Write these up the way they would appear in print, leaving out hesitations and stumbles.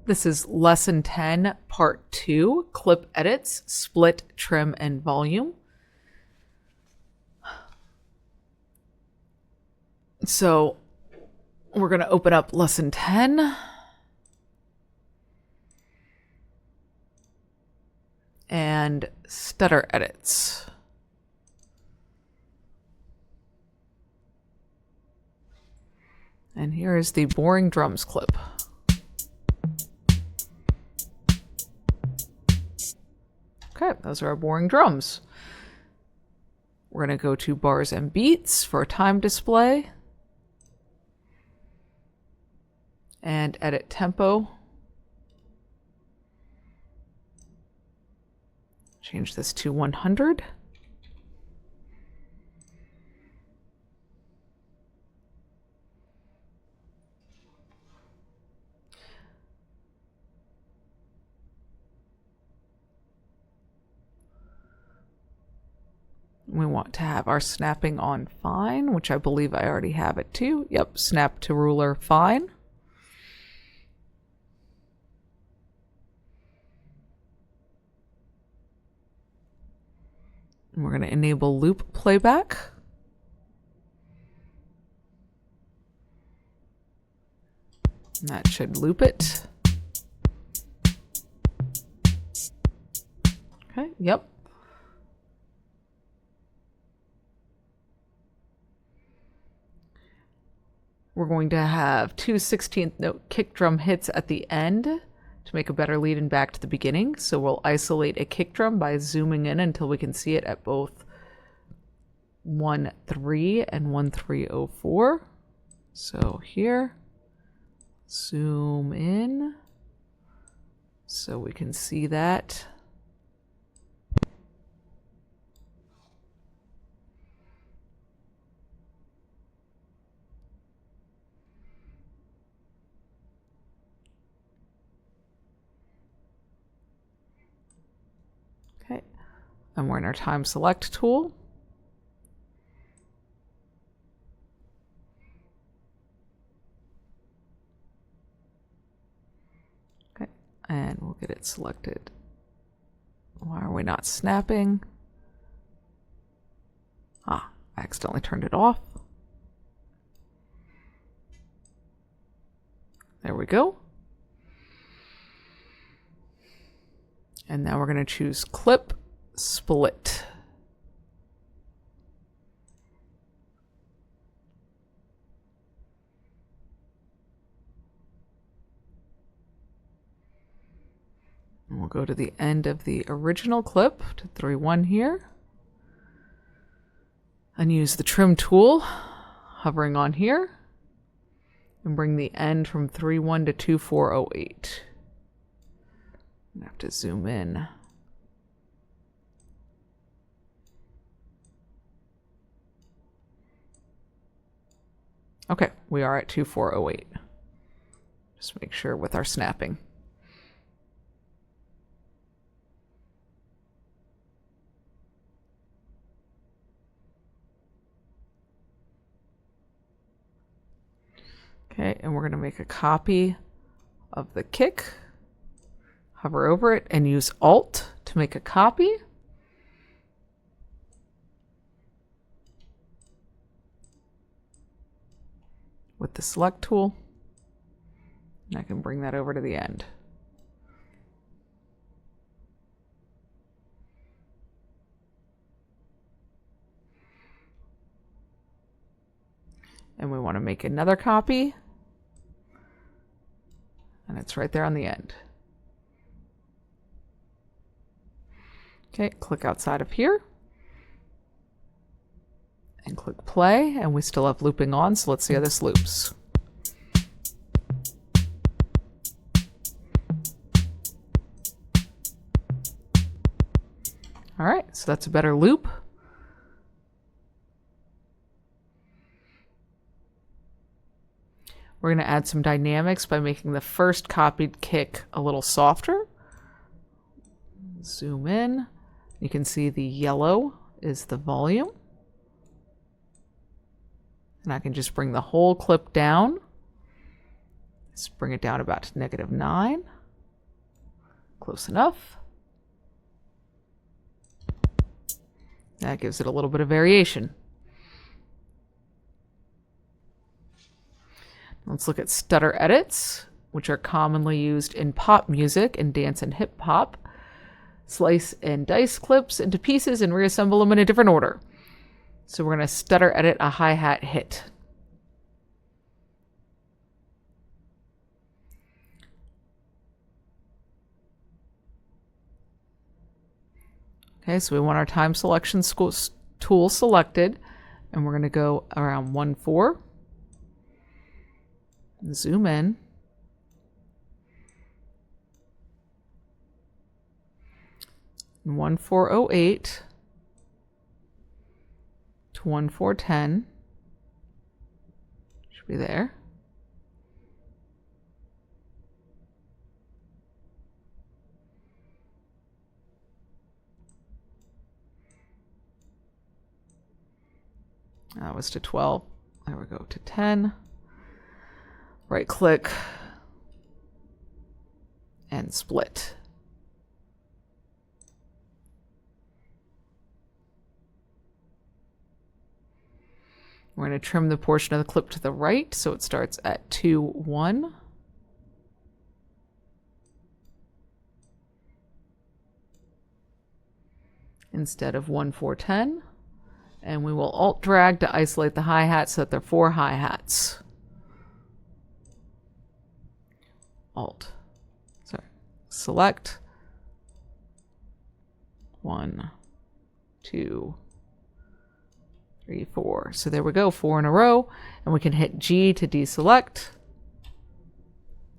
This is Lesson 10, Part 2, Clip Edits, Split, Trim, and Volume. So we're going to open up Lesson 10. And Stutter Edits. And here is the boring drums clip. Okay, those are our boring drums. We're going to go to bars and beats for a time display. And edit tempo. Change this to 100. We want to have our snapping on fine, which I believe I already have it too. Yep, snap to ruler fine. And we're going to enable loop playback. And that should loop it. Okay, yep. We're going to have two 16th note kick drum hits at the end to make a better lead in back to the beginning. So we'll isolate a kick drum by zooming in until we can see it at both 1-3 and 1-3-0-4. So here, zoom in so we can see that. Okay, and we're in our time select tool. Okay, and we'll get it selected. Why are we not snapping? Ah, I accidentally turned it off. There we go. And now we're going to choose Clip, Split. And we'll go to the end of the original clip, to 3-1 here. And use the Trim tool, hovering on here. And bring the end from 3-1 to 2-4-0-8. I have to zoom in. Okay, we are at 2-4-0-8. Just make sure with our snapping. Okay, and we're going to make a copy of the kick. Hover over it and use Alt to make a copy. With the select tool. And I can bring that over to the end. And we want to make another copy. And it's right there on the end. Okay, click outside of here. And click play, and we still have looping on, so let's see how this loops. All right, so that's a better loop. We're going to add some dynamics by making the first copied kick a little softer. Zoom in. You can see the yellow is the volume. And I can just bring the whole clip down. Let's bring it down about to -9. Close enough. That gives it a little bit of variation. Let's look at stutter edits, which are commonly used in pop music and dance and hip hop. Slice and dice clips into pieces and reassemble them in a different order. So we're going to stutter edit a hi-hat hit. Okay, so we want our time selection tool selected, and we're going to go around 1/4, zoom in, and 1408 to 1410 should be there. That was to 12. There we go, to 10. Right click and split. We're going to trim the portion of the clip to the right so it starts at 2, 1. Instead of 1, 4, 10. And we will alt drag to isolate the hi-hat so that there are 4 hi-hats. Alt. Sorry. Select. 1, 2, 3, 4. So there we go, 4 in a row. And we can hit G to deselect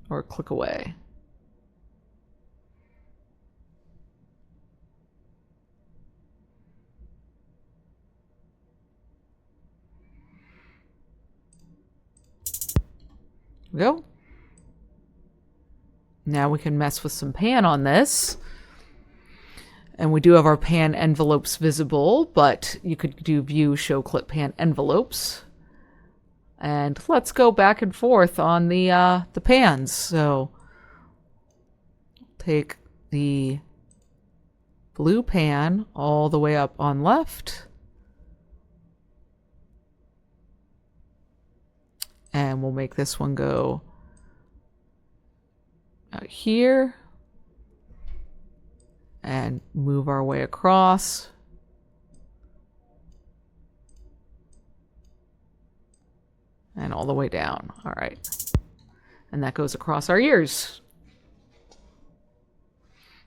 or click away. Go. Now we can mess with some pan on this. And we do have our pan envelopes visible, but you could do view, show clip pan envelopes. And let's go back and forth on the pans. So take the blue pan all the way up on left. And we'll make this one go out here and move our way across. And all the way down. All right. And that goes across our ears.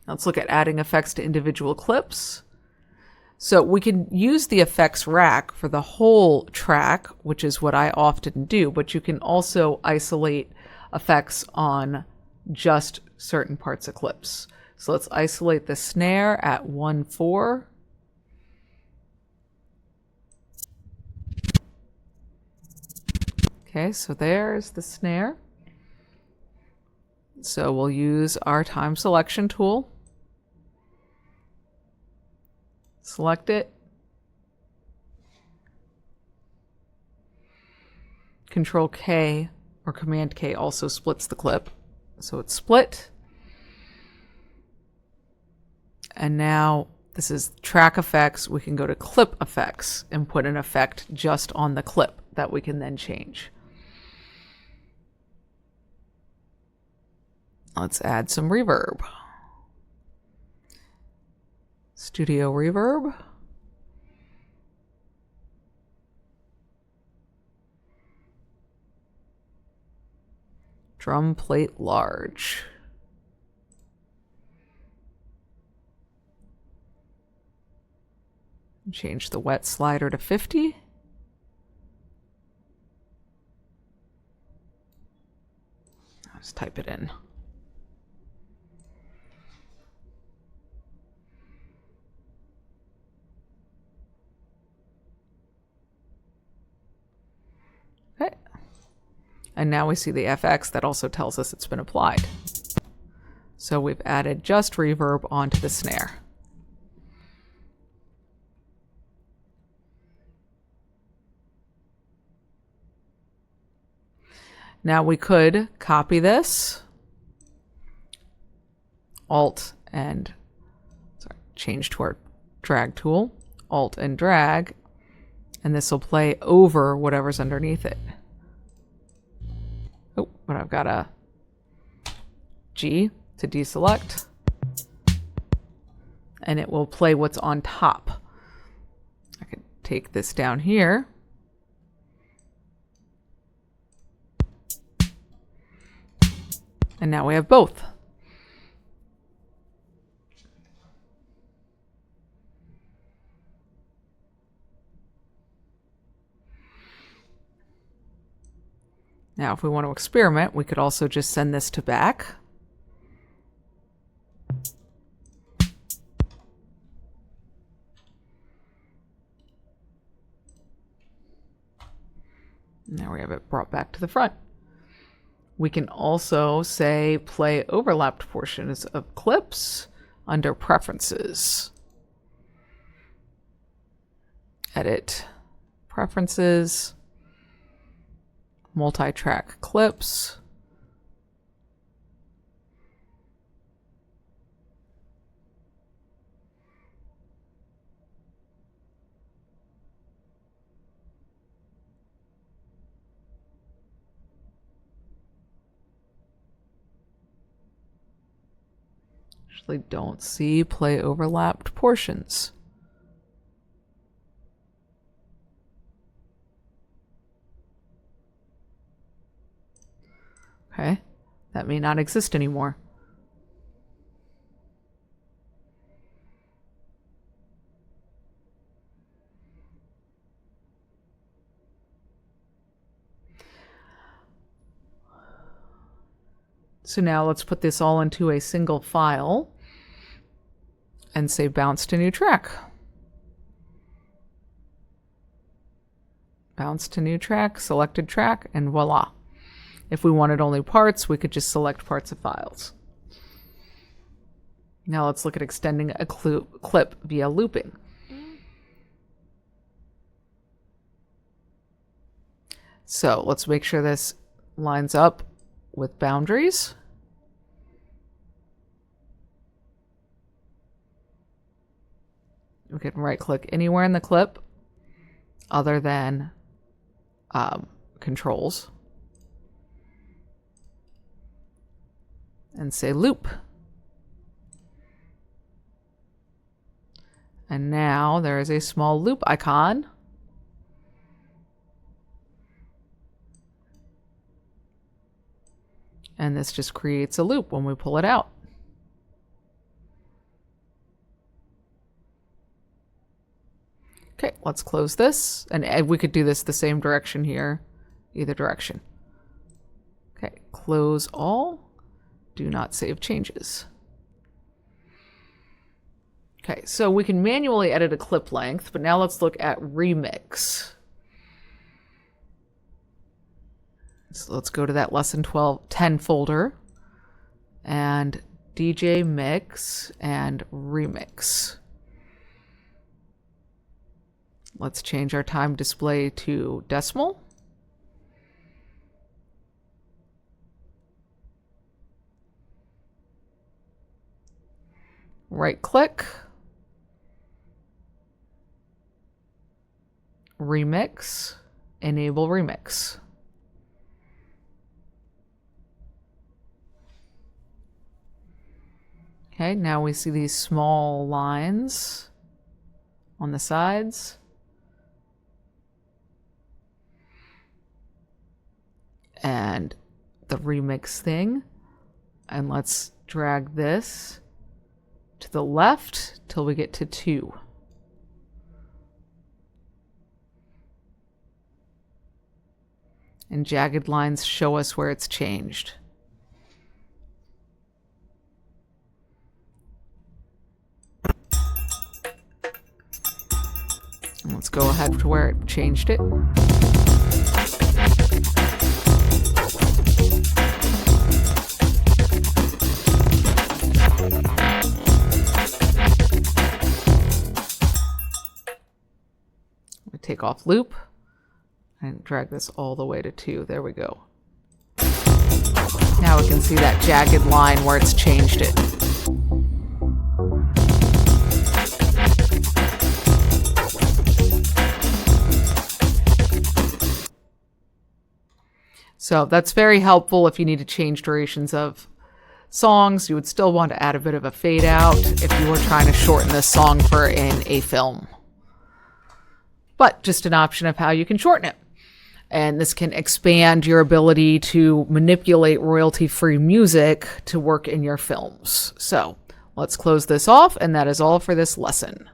Let's look at adding effects to individual clips. So we can use the effects rack for the whole track, which is what I often do, but you can also isolate effects on just certain parts of clips. So let's isolate the snare at 1/4. Okay, so there's the snare. So we'll use our time selection tool. Select it. Control K or Command K also splits the clip. So it's split. And now this is track effects. We can go to clip effects and put an effect just on the clip that we can then change. Let's add some reverb. Studio reverb. Drum plate large. Change the wet slider to 50. I'll just type it in. Okay. And now we see the FX that also tells us it's been applied. So we've added just reverb onto the snare. Now we could copy this, Alt and, sorry, change to our drag tool, Alt and drag, and this will play over whatever's underneath it. Oh, but I've got a G to deselect, and it will play what's on top. I could take this down here. And now we have both. Now, if we want to experiment, we could also just send this to back. Now we have it brought back to the front. We can also say play overlapped portions of clips under preferences. Edit preferences, multi-track clips. Actually don't see play overlapped portions. Okay, that may not exist anymore. So now let's put this all into a single file and say bounce to new track. Bounce to new track, selected track, and voila. If we wanted only parts, we could just select parts of files. Now let's look at extending a clip via looping. So let's make sure this lines up with boundaries. We can right-click anywhere in the clip other than controls and say loop. And now there is a small loop icon. And this just creates a loop when we pull it out. Okay, let's close this. And we could do this the same direction here, either direction. Okay, close all. Do not save changes. Okay, so we can manually edit a clip length, but now let's look at remix. So let's go to that lesson 10 folder and DJ mix and remix. Let's change our time display to decimal. Right click, remix, enable remix. Okay, now we see these small lines on the sides. And the remix thing. And let's drag this to the left till we get to 2. And jagged lines show us where it's changed. And let's go ahead to where it changed it. Take off loop and drag this all the way to 2. There we go. Now we can see that jagged line where it's changed it. So that's very helpful if you need to change durations of songs. You would still want to add a bit of a fade out if you were trying to shorten this song for in a film. But just an option of how you can shorten it. And this can expand your ability to manipulate royalty-free music to work in your films. So let's close this off, and that is all for this lesson.